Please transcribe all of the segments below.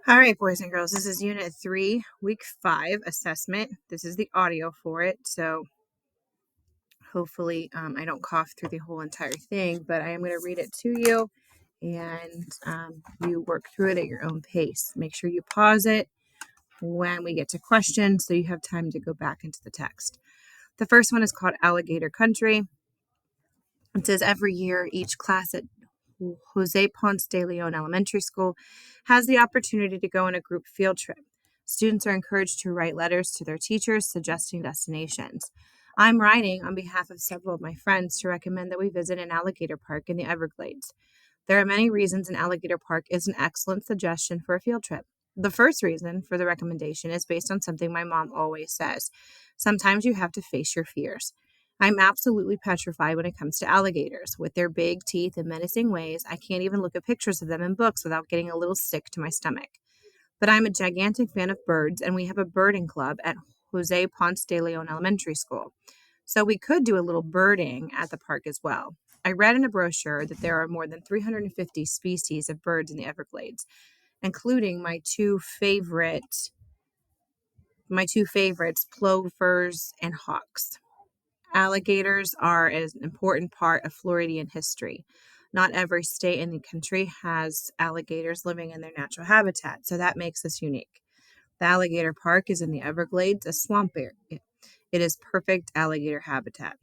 All right, boys and girls, this is Unit 3, Week 5 assessment. This is the audio for it, so hopefully I don't cough through the whole entire thing, but I am going to read it to you, and you work through it at your own pace. Make sure you pause it when we get to questions so you have time to go back into the text. The first one is called Alligator Country. It says every year, each class at Jose Ponce de Leon Elementary School has the opportunity to go on a group field trip. Students are encouraged to write letters to their teachers suggesting destinations. I'm writing on behalf of several of my friends to recommend that we visit an alligator park in the Everglades. There are many reasons an alligator park is an excellent suggestion for a field trip. The first reason for the recommendation is based on something my mom always says. Sometimes you have to face your fears. I'm absolutely petrified when it comes to alligators. With their big teeth and menacing ways, I can't even look at pictures of them in books without getting a little sick to my stomach. But I'm a gigantic fan of birds, and we have a birding club at Jose Ponce de Leon Elementary School. So we could do a little birding at the park as well. I read in a brochure that there are more than 350 species of birds in the Everglades, including my two favorites, plovers and hawks. Alligators are an important part of Floridian history. Not every state in the country has alligators living in their natural habitat, so that makes us unique. The alligator park is in the Everglades, a swamp area. It is perfect alligator habitat.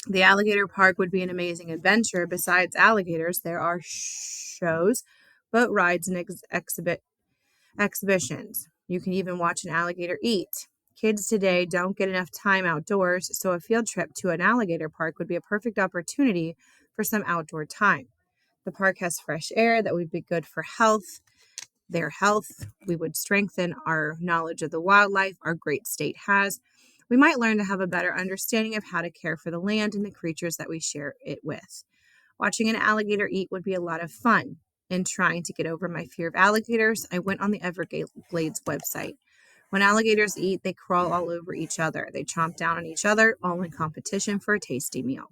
The alligator park would be an amazing adventure. Besides alligators, there are shows, boat rides, and exhibitions. You can even watch an alligator eat. Kids today don't get enough time outdoors, so a field trip to an alligator park would be a perfect opportunity for some outdoor time. The park has fresh air that would be good for their health. We would strengthen our knowledge of the wildlife our great state has. We might learn to have a better understanding of how to care for the land and the creatures that we share it with. Watching an alligator eat would be a lot of fun. In trying to get over my fear of alligators, I went on the Everglades website. When alligators eat, they crawl all over each other. They chomp down on each other, all in competition for a tasty meal.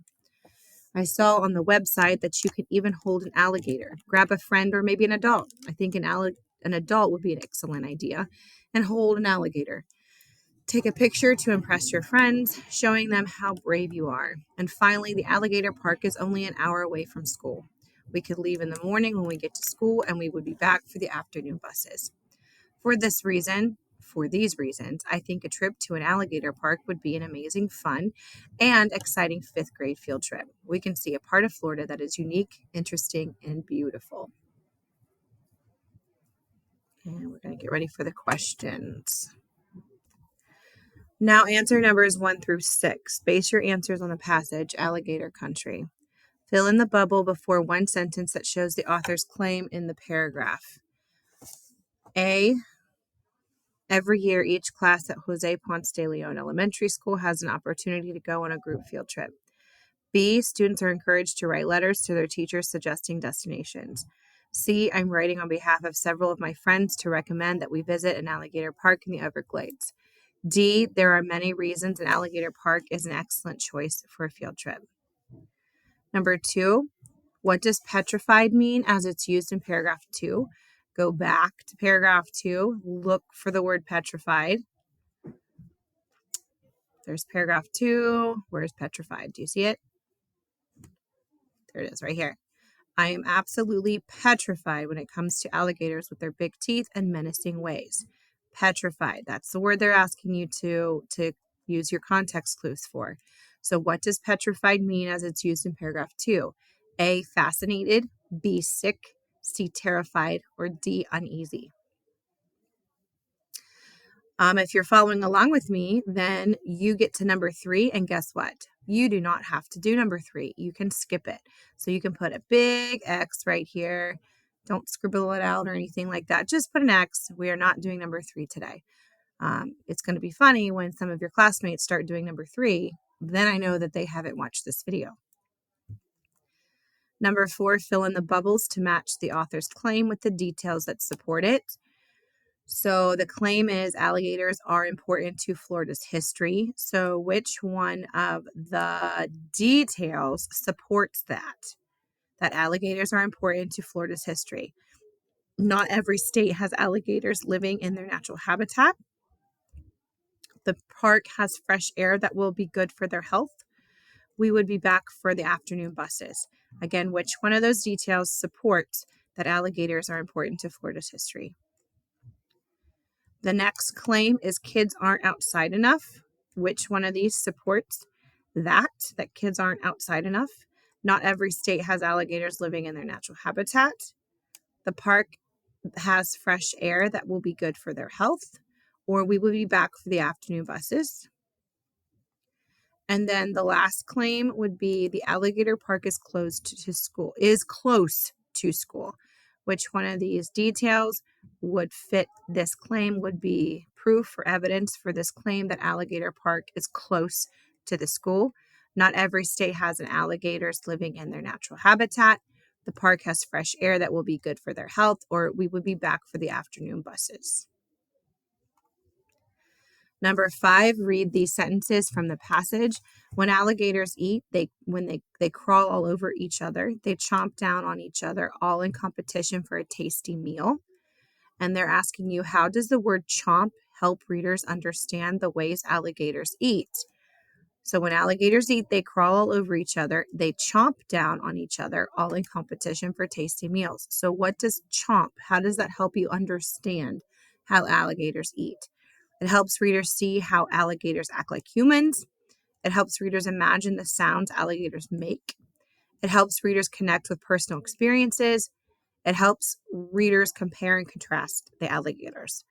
I saw on the website that you can even hold an alligator. Grab a friend or maybe an adult. I think an adult would be an excellent idea. And hold an alligator. Take a picture to impress your friends, showing them how brave you are. And finally, the alligator park is only an hour away from school. We could leave in the morning when we get to school, and we would be back for the afternoon buses. For these reasons, I think a trip to an alligator park would be an amazing, fun, and exciting fifth grade field trip. We can see a part of Florida that is unique, interesting, and beautiful. And we're going to get ready for the questions. Now answer numbers 1 through 6. Base your answers on the passage, Alligator Country. Fill in the bubble before one sentence that shows the author's claim in the paragraph. A. Every year, each class at Jose Ponce de Leon Elementary School has an opportunity to go on a group field trip. B. Students are encouraged to write letters to their teachers suggesting destinations. C. I'm writing on behalf of several of my friends to recommend that we visit an alligator park in the Everglades. D. There are many reasons an alligator park is an excellent choice for a field trip. Number 2. What does petrified mean as it's used in paragraph 2? Go back to paragraph 2. Look for the word petrified. There's paragraph 2. Where's petrified? Do you see it? There it is right here. I am absolutely petrified when it comes to alligators with their big teeth and menacing ways. Petrified. That's the word they're asking you to use your context clues for. So what does petrified mean as it's used in paragraph 2? A, fascinated. B, sick. C, terrified. Or D, uneasy. If you're following along with me, then you get to number 3, and guess what? You do not have to do number 3. You can skip it. So you can put a big X right here. Don't scribble it out or anything like that. Just put an X. We are not doing number 3 today. It's going to be funny when some of your classmates start doing number 3. Then I know that they haven't watched this video. Number 4, fill in the bubbles to match the author's claim with the details that support it. So the claim is alligators are important to Florida's history. So which one of the details supports that alligators are important to Florida's history? Not every state has alligators living in their natural habitat. The park has fresh air that will be good for their health. We would be back for the afternoon buses. Again, which one of those details supports that alligators are important to Florida's history? The next claim is kids aren't outside enough. Which one of these supports that kids aren't outside enough? Not every state has alligators living in their natural habitat. The park has fresh air that will be good for their health, or we will be back for the afternoon buses. And then the last claim would be the alligator park is close to school. Which one of these details would fit this claim would be proof or evidence for this claim that alligator park is close to the school. Not every state has an alligators living in their natural habitat. The park has fresh air that will be good for their health, or we would be back for the afternoon buses. Number 5, read these sentences from the passage. When alligators eat, they crawl all over each other. They chomp down on each other, all in competition for a tasty meal. And they're asking you, how does the word chomp help readers understand the ways alligators eat? So when alligators eat, they crawl all over each other. They chomp down on each other, all in competition for tasty meals. So what does chomp, how does that help you understand how alligators eat? It helps readers see how alligators act like humans. It helps readers imagine the sounds alligators make. It helps readers connect with personal experiences. It helps readers compare and contrast the alligators.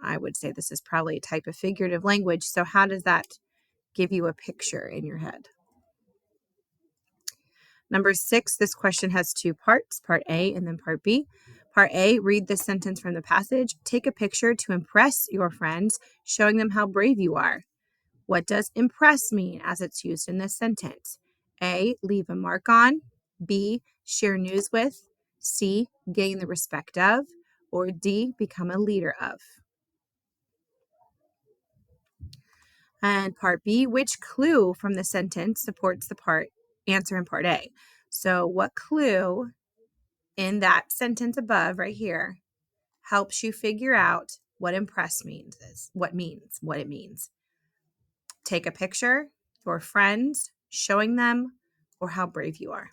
I would say this is probably a type of figurative language. So how does that give you a picture in your head? Number 6, this question has 2 parts, part A and then part B. Part A, read this sentence from the passage. Take a picture to impress your friends, showing them how brave you are. What does impress mean as it's used in this sentence? A, leave a mark on. B, share news with. C, gain the respect of. Or D, become a leader of. And part B, which clue from the sentence supports the answer in part A? So what clue in that sentence above right here helps you figure out what impress means, what it means? Take a picture, your friends, showing them, or how brave you are.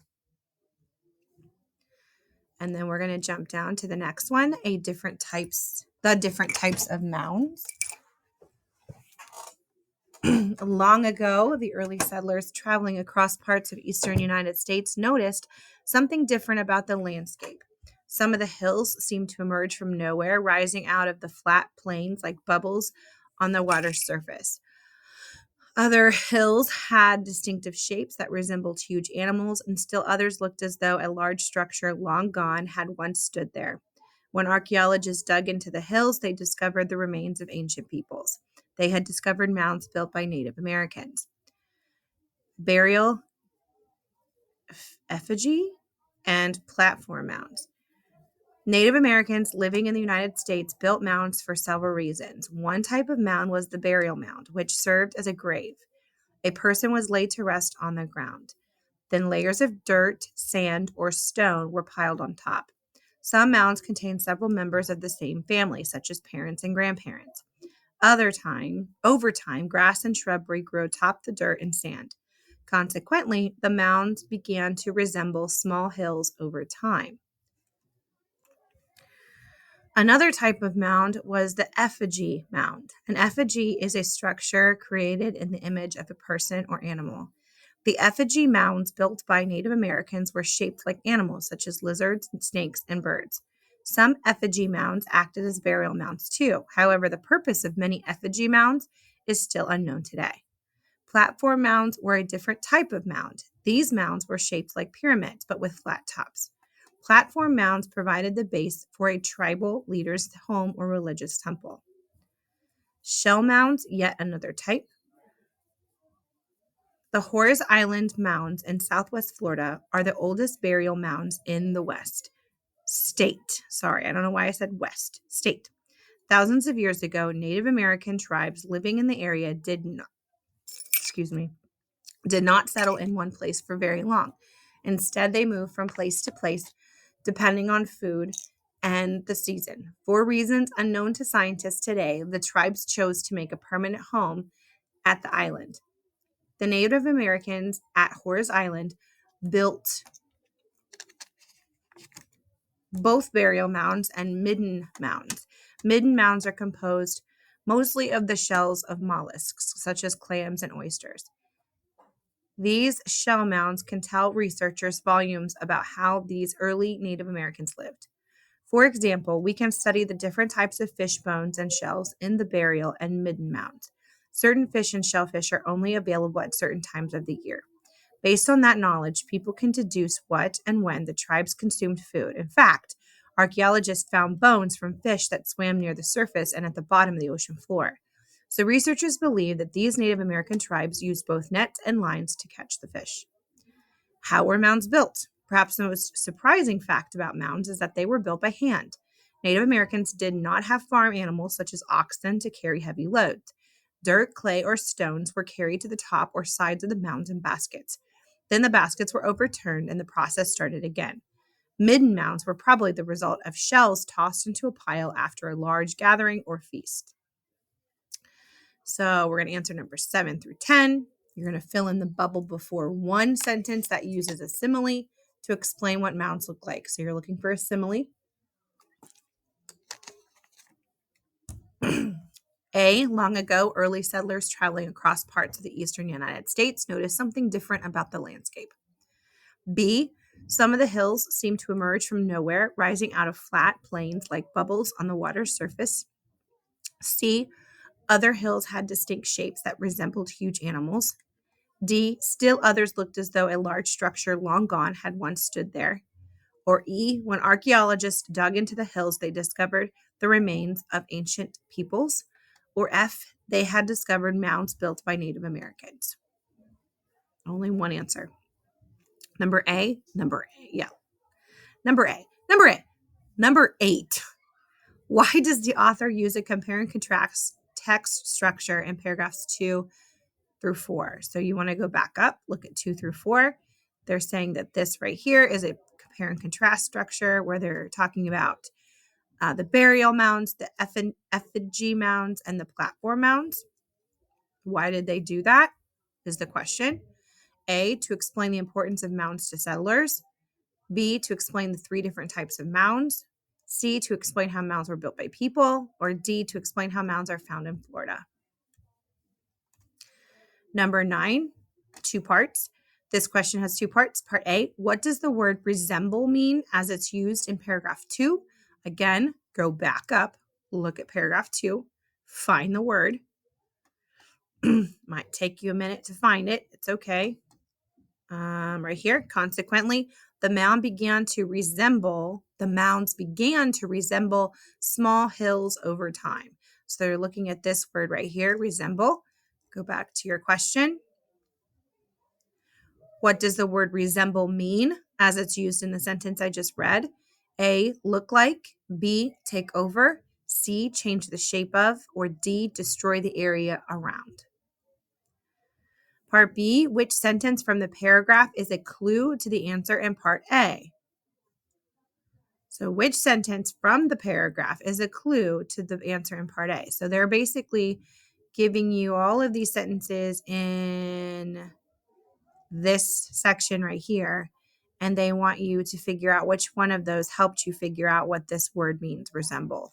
And then we're going to jump down to the next one, the different types of mounds. Long ago, the early settlers traveling across parts of eastern United States noticed something different about the landscape. Some of the hills seemed to emerge from nowhere, rising out of the flat plains like bubbles on the water's surface. Other hills had distinctive shapes that resembled huge animals, and still others looked as though a large structure long gone had once stood there. When archaeologists dug into the hills, they discovered the remains of ancient peoples. They had discovered mounds built by Native Americans. Burial, effigy, and platform mounds. Native Americans living in the United States built mounds for several reasons. One type of mound was the burial mound, which served as a grave. A person was laid to rest on the ground. Then layers of dirt, sand, or stone were piled on top. Some mounds contained several members of the same family, such as parents and grandparents. Over time, grass and shrubbery grew atop the dirt and sand. Consequently, the mounds began to resemble small hills over time. Another type of mound was the effigy mound. An effigy is a structure created in the image of a person or animal. The effigy mounds built by Native Americans were shaped like animals, such as lizards, snakes, and birds. Some effigy mounds acted as burial mounds too. However, the purpose of many effigy mounds is still unknown today. Platform mounds were a different type of mound. These mounds were shaped like pyramids, but with flat tops. Platform mounds provided the base for a tribal leader's home or religious temple. Shell mounds, yet another type. The Horace Island mounds in southwest Florida are the oldest burial mounds in the state. Sorry, I don't know why I said west. State. Thousands of years ago, Native American tribes living in the area did not settle in one place for very long. Instead, they moved from place to place depending on food and the season. For reasons unknown to scientists today, the tribes chose to make a permanent home at the island. The Native Americans at Horace Island built both burial mounds and midden mounds. Midden mounds are composed mostly of the shells of mollusks, such as clams and oysters. These shell mounds can tell researchers volumes about how these early Native Americans lived. For example, we can study the different types of fish bones and shells in the burial and midden mounds. Certain fish and shellfish are only available at certain times of the year. Based on that knowledge, people can deduce what and when the tribes consumed food. In fact, archaeologists found bones from fish that swam near the surface and at the bottom of the ocean floor. So researchers believe that these Native American tribes used both nets and lines to catch the fish. How were mounds built? Perhaps the most surprising fact about mounds is that they were built by hand. Native Americans did not have farm animals such as oxen to carry heavy loads. Dirt, clay, or stones were carried to the top or sides of the mounds in baskets. Then the baskets were overturned and the process started again. Midden mounds were probably the result of shells tossed into a pile after a large gathering or feast. So we're going to answer number 7 through 10. You're going to fill in the bubble before one sentence that uses a simile to explain what mounds look like. So you're looking for a simile. A, long ago, early settlers traveling across parts of the eastern United States noticed something different about the landscape. B, some of the hills seemed to emerge from nowhere, rising out of flat plains like bubbles on the water's surface. C, other hills had distinct shapes that resembled huge animals. D, still others looked as though a large structure long gone had once stood there. Or E, when archaeologists dug into the hills, they discovered the remains of ancient peoples. Or F, they had discovered mounds built by Native Americans. Only one answer. Number A. Number 8. Why does the author use a compare and contrast text structure in paragraphs 2 through 4? So you want to go back up, look at 2 through 4. They're saying that this right here is a compare and contrast structure where they're talking about the burial mounds, the effigy mounds, and the platform mounds. Why did they do that is the question. A, to explain the importance of mounds to settlers. B, to explain the 3 different types of mounds. C, to explain how mounds were built by people. Or D, to explain how mounds are found in Florida. Number 9, 2 parts. This question has 2 parts. Part A, what does the word resemble mean as it's used in paragraph 2? Again, go back up, look at paragraph 2, find the word. Might take you a minute to find it. It's okay. Right here, consequently, the mounds began to resemble small hills over time. So they're looking at this word right here, resemble. Go back to your question. What does the word resemble mean as it's used in the sentence I just read? A, look like. B, take over. C, change the shape of. Or D, destroy the area around. Part B, which sentence from the paragraph is a clue to the answer in part A? So which sentence from the paragraph is a clue to the answer in part A? So they're basically giving you all of these sentences in this section right here, and they want you to figure out which one of those helped you figure out what this word means, resemble.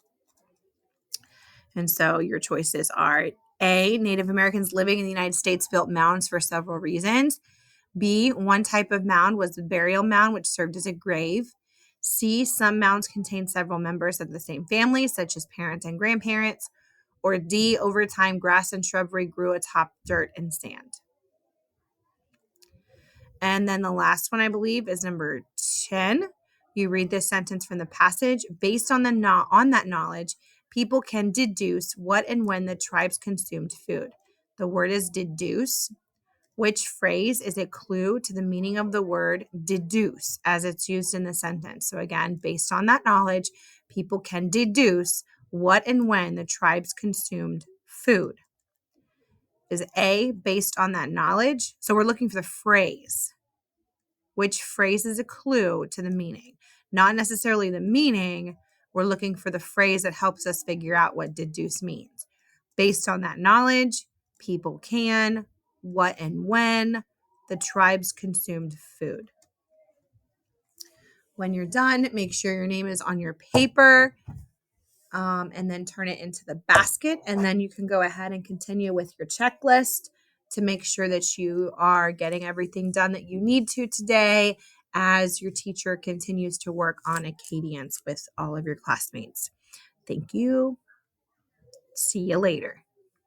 And so your choices are A, Native Americans living in the United States built mounds for several reasons. B, one type of mound was the burial mound, which served as a grave. C, some mounds contain several members of the same family, such as parents and grandparents. Or D, over time, grass and shrubbery grew atop dirt and sand. And then the last one, I believe, is number 10. You read this sentence from the passage. Based on that knowledge, people can deduce what and when the tribes consumed food. The word is deduce. Which phrase is a clue to the meaning of the word deduce as it's used in the sentence? So again, based on that knowledge, people can deduce what and when the tribes consumed food. Is A, based on that knowledge? So we're looking for the phrase. Which phrase is a clue to the meaning? Not necessarily the meaning, We're looking for the phrase that helps us figure out what deduce means. Based on that knowledge, people can, what and when, the tribes consumed food. When you're done, make sure your name is on your paper, and then turn it into the basket. And then you can go ahead and continue with your checklist to make sure that you are getting everything done that you need to today as your teacher continues to work on Acadience with all of your classmates. Thank you. See you later.